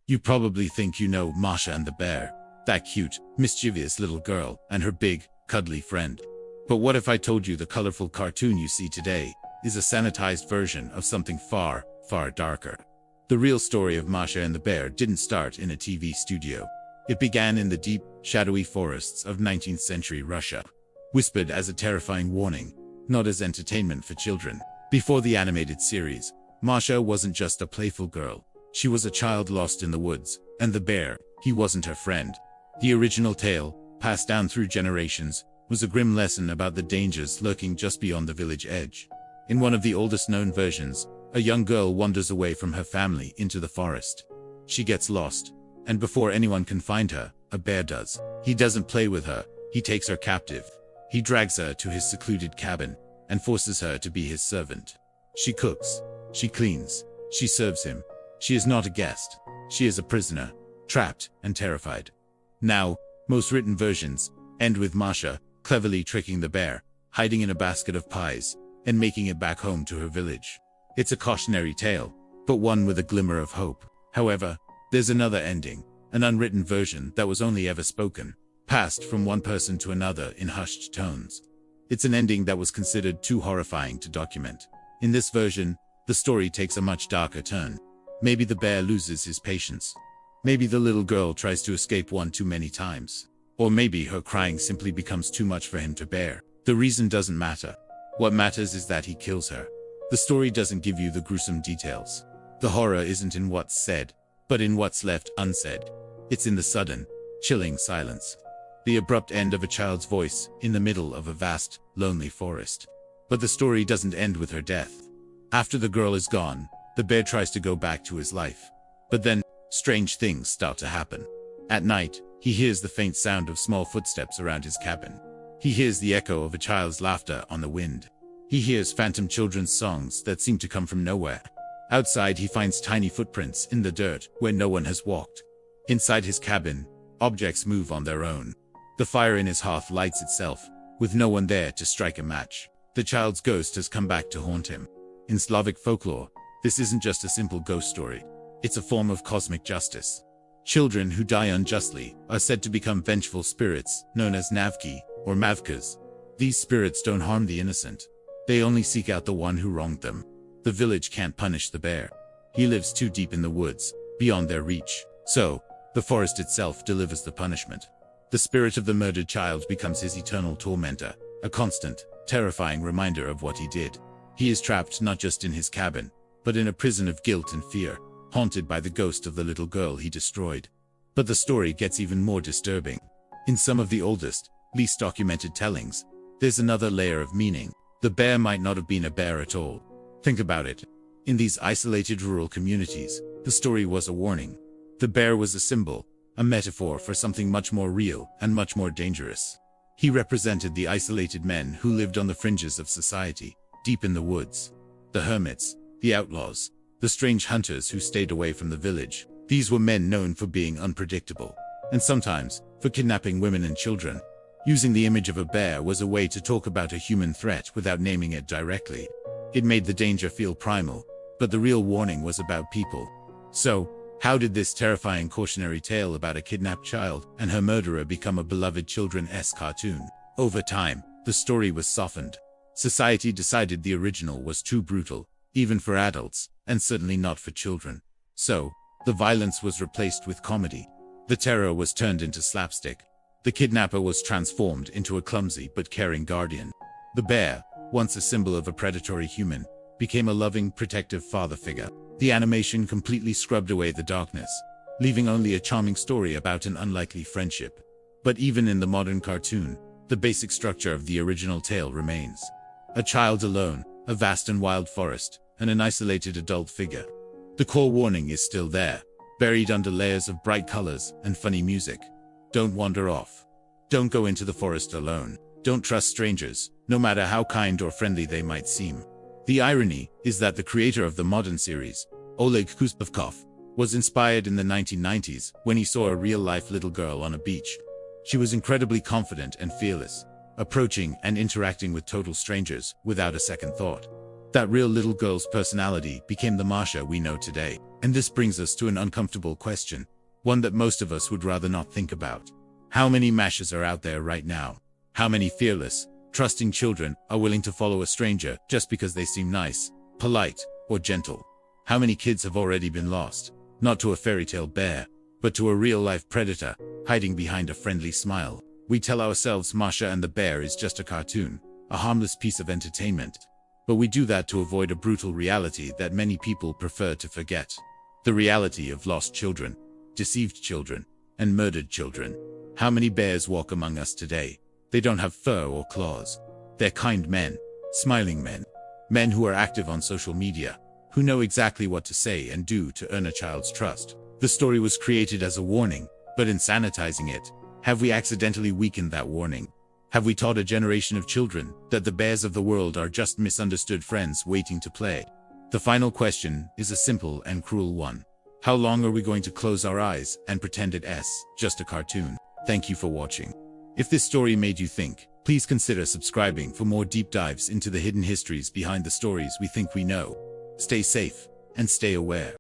You probably think you know Masha and the bear, that cute, mischievous little girl, and her big, cuddly friend. But what if I told you the colorful cartoon you see today is a sanitized version of something far, far darker? The real story of Masha and the bear didn't start in a TV studio. It began in the deep, shadowy forests of 19th century Russia, whispered as a terrifying warning, not as entertainment for children. Before the animated series, Masha wasn't just a playful girl. She was a child lost in the woods, and the bear, he wasn't her friend. The original tale, passed down through generations, was a grim lesson about the dangers lurking just beyond the village edge. In one of the oldest known versions, a young girl wanders away from her family into the forest. She gets lost, and before anyone can find her, a bear does. He doesn't play with her, he takes her captive. He drags her to his secluded cabin, and forces her to be his servant. She cooks, she cleans, she serves him. She is not a guest, she is a prisoner, trapped and terrified. Now, most written versions end with Masha cleverly tricking the bear, hiding in a basket of pies, and making it back home to her village. It's a cautionary tale, but one with a glimmer of hope. However, there's another ending, an unwritten version that was only ever spoken, passed from one person to another in hushed tones. It's an ending that was considered too horrifying to document. In this version, the story takes a much darker turn. Maybe the bear loses his patience. Maybe the little girl tries to escape one too many times. Or maybe her crying simply becomes too much for him to bear. The reason doesn't matter. What matters is that he kills her. The story doesn't give you the gruesome details. The horror isn't in what's said, but in what's left unsaid. It's in the sudden, chilling silence. The abrupt end of a child's voice in the middle of a vast, lonely forest. But the story doesn't end with her death. After the girl is gone, the bear tries to go back to his life. But then, strange things start to happen. At night, he hears the faint sound of small footsteps around his cabin. He hears the echo of a child's laughter on the wind. He hears phantom children's songs that seem to come from nowhere. Outside, he finds tiny footprints in the dirt where no one has walked. Inside his cabin, objects move on their own. The fire in his hearth lights itself, with no one there to strike a match. The child's ghost has come back to haunt him. In Slavic folklore, this isn't just a simple ghost story. It's a form of cosmic justice. Children who die unjustly are said to become vengeful spirits, known as navki, or mavkas. These spirits don't harm the innocent. They only seek out the one who wronged them. The village can't punish the bear. He lives too deep in the woods, beyond their reach. So, the forest itself delivers the punishment. The spirit of the murdered child becomes his eternal tormentor, a constant, terrifying reminder of what he did. He is trapped not just in his cabin, but in a prison of guilt and fear, haunted by the ghost of the little girl he destroyed. But the story gets even more disturbing. In some of the oldest, least documented tellings, there's another layer of meaning. The bear might not have been a bear at all. Think about it. In these isolated rural communities, the story was a warning. The bear was a symbol, a metaphor for something much more real and much more dangerous. He represented the isolated men who lived on the fringes of society, deep in the woods. The hermits, the outlaws, the strange hunters who stayed away from the village. These were men known for being unpredictable, and sometimes for kidnapping women and children. Using the image of a bear was a way to talk about a human threat without naming it directly. It made the danger feel primal, but the real warning was about people. So, how did this terrifying cautionary tale about a kidnapped child and her murderer become a beloved children's cartoon? Over time, the story was softened. Society decided the original was too brutal, even for adults, and certainly not for children. So, the violence was replaced with comedy. The terror was turned into slapstick. The kidnapper was transformed into a clumsy but caring guardian. The bear, once a symbol of a predatory human, became a loving, protective father figure. The animation completely scrubbed away the darkness, leaving only a charming story about an unlikely friendship. But even in the modern cartoon, the basic structure of the original tale remains. A child alone, a vast and wild forest, and an isolated adult figure. The core warning is still there, buried under layers of bright colors and funny music. Don't wander off. Don't go into the forest alone. Don't trust strangers, no matter how kind or friendly they might seem. The irony is that the creator of the modern series, Oleg Kuzbavkov, was inspired in the 1990s when he saw a real-life little girl on a beach. She was incredibly confident and fearless, approaching and interacting with total strangers without a second thought. That real little girl's personality became the Masha we know today. And this brings us to an uncomfortable question, one that most of us would rather not think about. How many Mashas are out there right now? How many fearless, trusting children are willing to follow a stranger just because they seem nice, polite, or gentle? How many kids have already been lost, not to a fairy tale bear, but to a real-life predator, hiding behind a friendly smile? We tell ourselves Masha and the bear is just a cartoon, a harmless piece of entertainment. But we do that to avoid a brutal reality that many people prefer to forget. The reality of lost children, deceived children, and murdered children. How many bears walk among us today? They don't have fur or claws. They're kind men, smiling men. Men who are active on social media, who know exactly what to say and do to earn a child's trust. The story was created as a warning, but in sanitizing it, have we accidentally weakened that warning? Have we taught a generation of children that the bears of the world are just misunderstood friends waiting to play? The final question is a simple and cruel one. How long are we going to close our eyes and pretend it's just a cartoon? Thank you for watching. If this story made you think, please consider subscribing for more deep dives into the hidden histories behind the stories we think we know. Stay safe and stay aware.